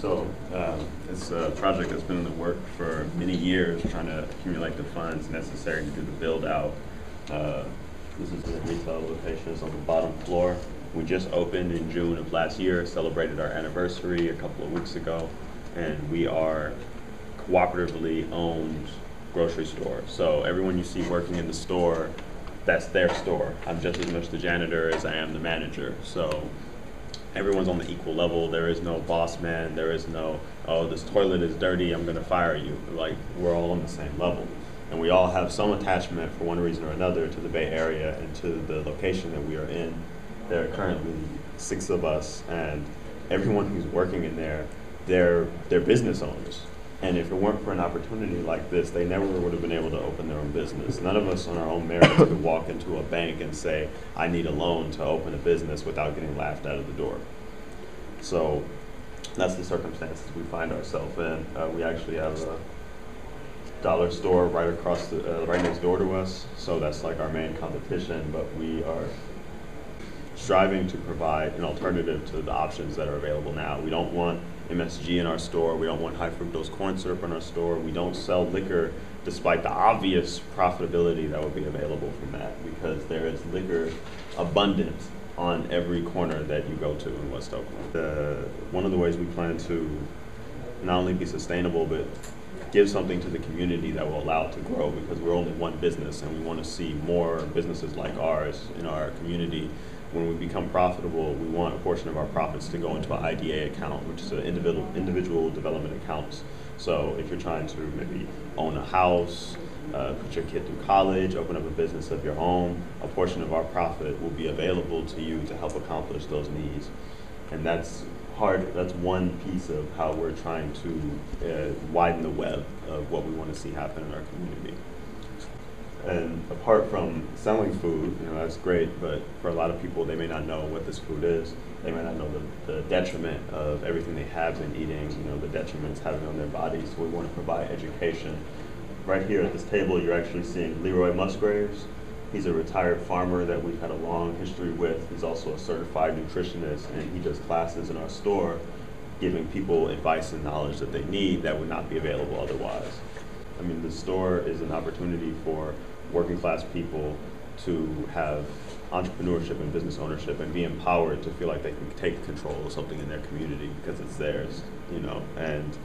So it's a project that's been in the work for many years, trying to accumulate the funds necessary to do the build out. This is the retail locations on the bottom floor. We just opened in June of last year, celebrated our anniversary a couple of weeks ago, and we are cooperatively owned grocery store. So everyone you see working in the store, that's their store. I'm just as much the janitor as I am the manager. So everyone's on the equal level. There is no boss man. There is no, oh, this toilet is dirty, I'm gonna fire you. Like, we're all on the same level. And we all have some attachment for one reason or another to the Bay Area and to the location that we are in. There are currently 6 of us, and everyone who's working in there, they're business owners. And if it weren't for an opportunity like this, they never would have been able to open their own business. None of us on our own merits could walk into a bank and say, I need a loan to open a business without getting laughed out of the door. So that's the circumstances we find ourselves in. We actually have a dollar store right across the, right next door to us. So that's like our main competition, but we are striving to provide an alternative to the options that are available now. We don't want MSG in our store. We don't want high fructose corn syrup in our store. We don't sell liquor despite the obvious profitability that would be available from that, because there is liquor abundant on every corner that you go to in West Oakland. One of the ways we plan to not only be sustainable, but give something to the community that will allow it to grow, because we're only one business and we want to see more businesses like ours in our community. When we become profitable, we want a portion of our profits to go into an IDA account, which is an individual development account. So if you're trying to maybe own a house, put your kid through college, open up a business of your own, a portion of our profit will be available to you to help accomplish those needs. And that's hard. That's one piece of how we're trying to widen the web of what we want to see happen in our community. And apart from selling food, that's great, but for a lot of people, they may not know what this food is. They may not know the detriment of everything they have been eating, the detriment it's having on their bodies. So we want to provide education. Right here at this table, you're actually seeing Leroy Musgraves. He's a retired farmer that we've had a long history with. He's also a certified nutritionist, and he does classes in our store, giving people advice and knowledge that they need that would not be available otherwise. I mean, the store is an opportunity for working class people to have entrepreneurship and business ownership and be empowered to feel like they can take control of something in their community because it's theirs, and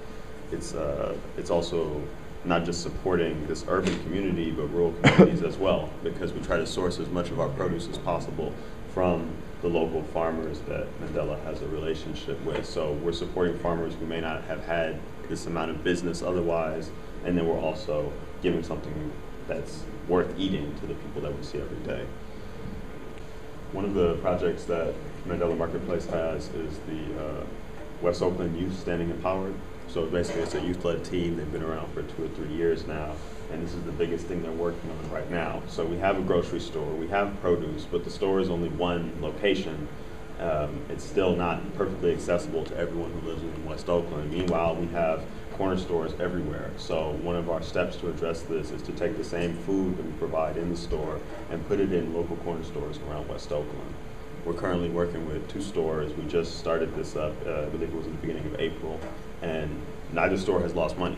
it's also not just supporting this urban community, but rural communities as well, because we try to source as much of our produce as possible from the local farmers that Mandela has a relationship with. So we're supporting farmers who may not have had this amount of business otherwise, and then we're also giving something that's worth eating to the people that we see every day. One of the projects that Mandela Marketplace has is the West Oakland Youth Standing Empowered. So basically it's a youth-led team. They've been around for 2 or 3 years now, and this is the biggest thing they're working on right now. So we have a grocery store, we have produce, but the store is only one location. It's still not perfectly accessible to everyone who lives in West Oakland. Meanwhile, we have corner stores everywhere. So one of our steps to address this is to take the same food that we provide in the store and put it in local corner stores around West Oakland. We're currently working with 2 stores. We just started this up, I believe it was at the beginning of April, and neither store has lost money.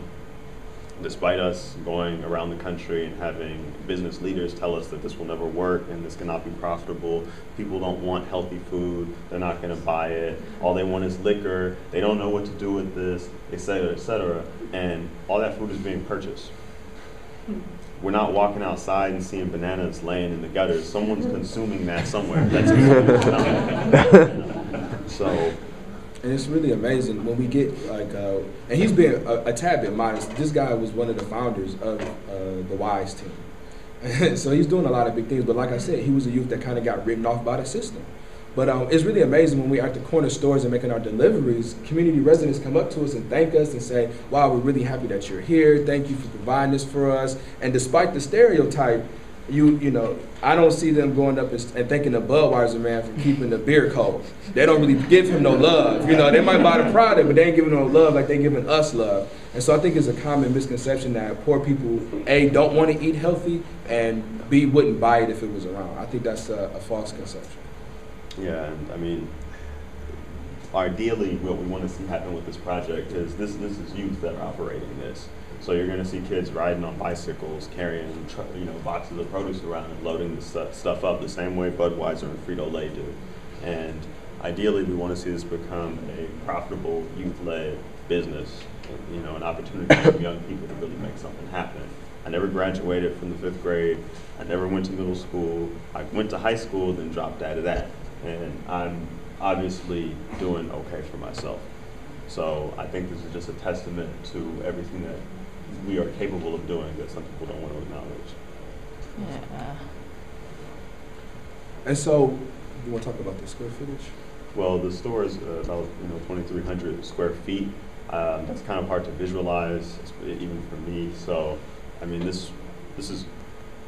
Despite us going around the country and having business leaders tell us that this will never work and this cannot be profitable, people don't want healthy food, they're not going to buy it, all they want is liquor, they don't know what to do with this, et cetera, and all that food is being purchased. We're not walking outside and seeing bananas laying in the gutters. Someone's consuming that somewhere. That's so. And it's really amazing when we get and he's been a tad bit modest. This guy was one of the founders of the WISE team. So he's doing a lot of big things, but like I said, he was a youth that kind of got written off by the system. But it's really amazing when we're at the corner stores and making our deliveries, community residents come up to us and thank us and say, wow, we're really happy that you're here. Thank you for providing this for us. And despite the stereotype, I don't see them going up and thanking the Budweiser man for keeping the beer cold. They don't really give him no love. They might buy the product, but they ain't giving no love like they giving us love. And so I think it's a common misconception that poor people, A, don't want to eat healthy, and B, wouldn't buy it if it was around. I think that's a false conception. Yeah, and I mean, ideally, what we want to see happen with this project is this is youth that are operating this. So you're going to see kids riding on bicycles, carrying boxes of produce around and loading the stuff up the same way Budweiser and Frito-Lay do. And ideally, we want to see this become a profitable youth-led business, an opportunity for young people to really make something happen. I never graduated from the 5th grade. I never went to middle school. I went to high school, then dropped out of that. And I'm obviously doing okay for myself. So I think this is just a testament to everything that we are capable of doing that some people don't want to acknowledge. Yeah. And so, you want to talk about the square footage? Well, the store is about 2,300 square feet. That's kind of hard to visualize, even for me. So, I mean, this is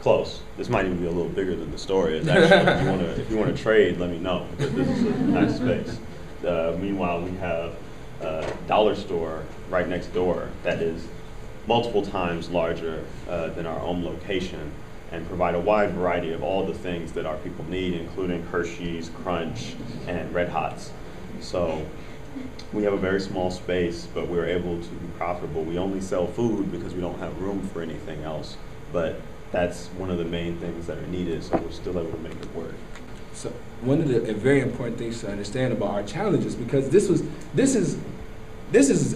close. This might even be a little bigger than the store is. Actually, if you want to trade, let me know. But this is a nice space. Meanwhile, we have a dollar store right next door that is multiple times larger than our own location, and provide a wide variety of all the things that our people need, including Hershey's, Crunch, and Red Hots. So we have a very small space, but we're able to be profitable. We only sell food because we don't have room for anything else, but that's one of the main things that are needed, so we're still able to make it work. So one of the very important things to understand about our challenges, because this is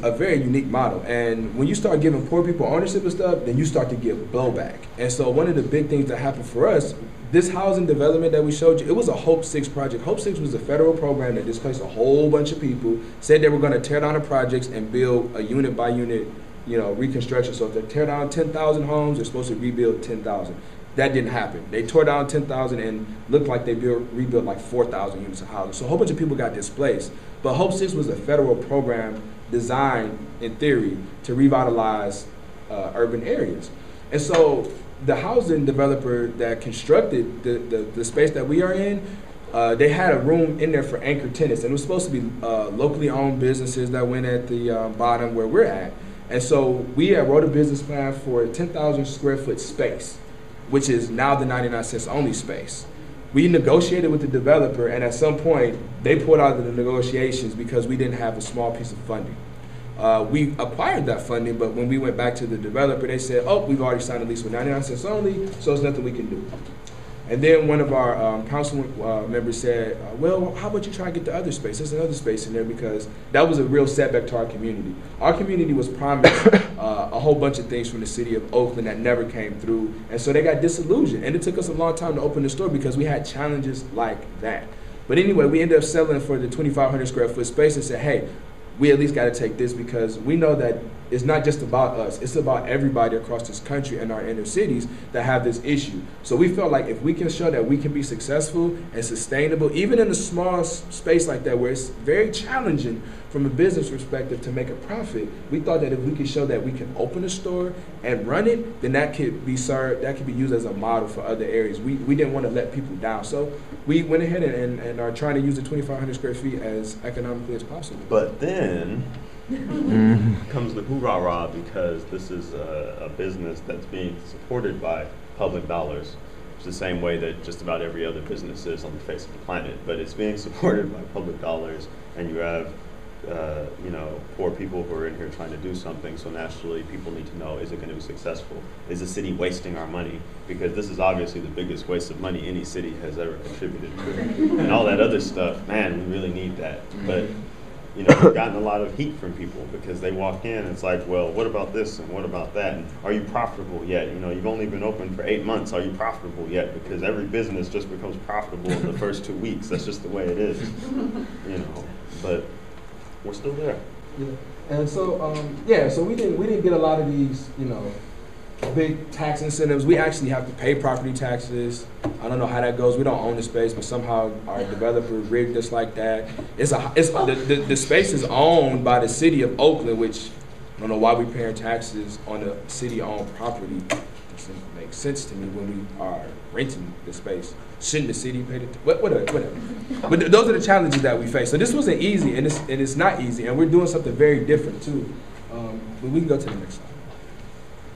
a very unique model, and when you start giving poor people ownership of stuff, then you start to get blowback. And so one of the big things that happened for us, this housing development that we showed you, it was a Hope 6 project. Hope 6 was a federal program that displaced a whole bunch of people, said they were going to tear down the projects and build a unit by unit, reconstruction. So if they tear down 10,000 homes, they're supposed to rebuild 10,000. That didn't happen. They tore down 10,000 and looked like they rebuilt like 4,000 units of housing. So a whole bunch of people got displaced. But Hope 6 was a federal program designed, in theory, to revitalize urban areas. And so the housing developer that constructed the space that we are in, they had a room in there for anchor tenants. And it was supposed to be locally owned businesses that went at the bottom where we're at. And so we wrote a business plan for a 10,000 square foot space, which is now the 99 cents only space. We negotiated with the developer, and at some point, they pulled out of the negotiations because we didn't have a small piece of funding. We acquired that funding, but when we went back to the developer, they said, oh, we've already signed a lease with 99 cents only, so there's nothing we can do. And then one of our council members said, well, how about you try and get the other space? There's another space in there, because that was a real setback to our community. Our community was promised a whole bunch of things from the city of Oakland that never came through. And so they got disillusioned. And it took us a long time to open the store because we had challenges like that. But anyway, we ended up settling for the 2,500 square foot space and said, hey, we at least got to take this, because we know that it's not just about us, it's about everybody across this country and our inner cities that have this issue. So we felt like if we can show that we can be successful and sustainable, even in a small space like that where it's very challenging from a business perspective to make a profit, we thought that if we could show that we can open a store and run it, then that could be used as a model for other areas. We didn't want to let people down. So we went ahead and are trying to use the 2,500 square feet as economically as possible. But then comes the hoorah-rah, because this is a business that's being supported by public dollars. It's the same way that just about every other business is on the face of the planet, but it's being supported by public dollars, and you have poor people who are in here trying to do something, so naturally people need to know, is it going to be successful? Is the city wasting our money? Because this is obviously the biggest waste of money any city has ever contributed to. And all that other stuff, man, we really need that. But we've gotten a lot of heat from people because they walk in and it's like, well, what about this and what about that? And are you profitable yet? You've only been open for 8 months. Are you profitable yet? Because every business just becomes profitable in the first 2 weeks. That's just the way it is, But we're still there. Yeah. And so, so we didn't get a lot of these, big tax incentives. We actually have to pay property taxes. I don't know how that goes. We don't own the space, but somehow our developer rigged us like that. The space is owned by the city of Oakland, which I don't know why we're paying taxes on the city-owned property. It doesn't make sense to me when we are renting the space. Shouldn't the city pay whatever. But those are the challenges that we face. So this wasn't easy, and it's not easy, and we're doing something very different too. But we can go to the next slide.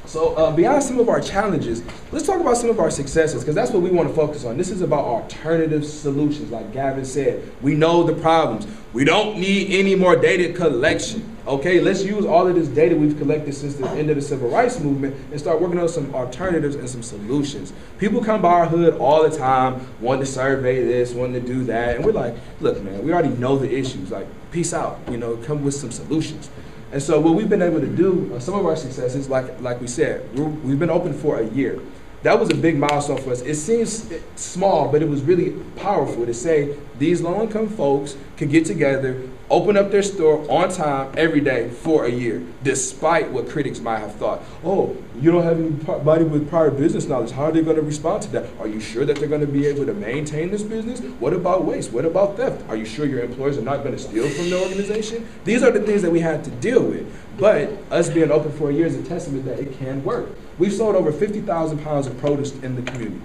So beyond some of our challenges, let's talk about some of our successes, because that's what we want to focus on. This is about alternative solutions. Like Gavin said, we know the problems. We don't need any more data collection. Okay, let's use all of this data we've collected since the end of the civil rights movement and start working on some alternatives and some solutions. People come by our hood all the time, wanting to survey this, wanting to do that, and we're like, look, man, we already know the issues. Like, peace out, come with some solutions. And so what we've been able to do, some of our successes, like we said, we've been open for a year. That was a big milestone for us. It seems small, but it was really powerful to say these low-income folks could get together, open up their store on time every day for a year, despite what critics might have thought. Oh, you don't have anybody with prior business knowledge. How are they going to respond to that? Are you sure that they're going to be able to maintain this business? What about waste? What about theft? Are you sure your employers are not going to steal from the organization? These are the things that we had to deal with. But us being open for a year is a testament that it can work. We've sold over 50,000 pounds of produce in the community.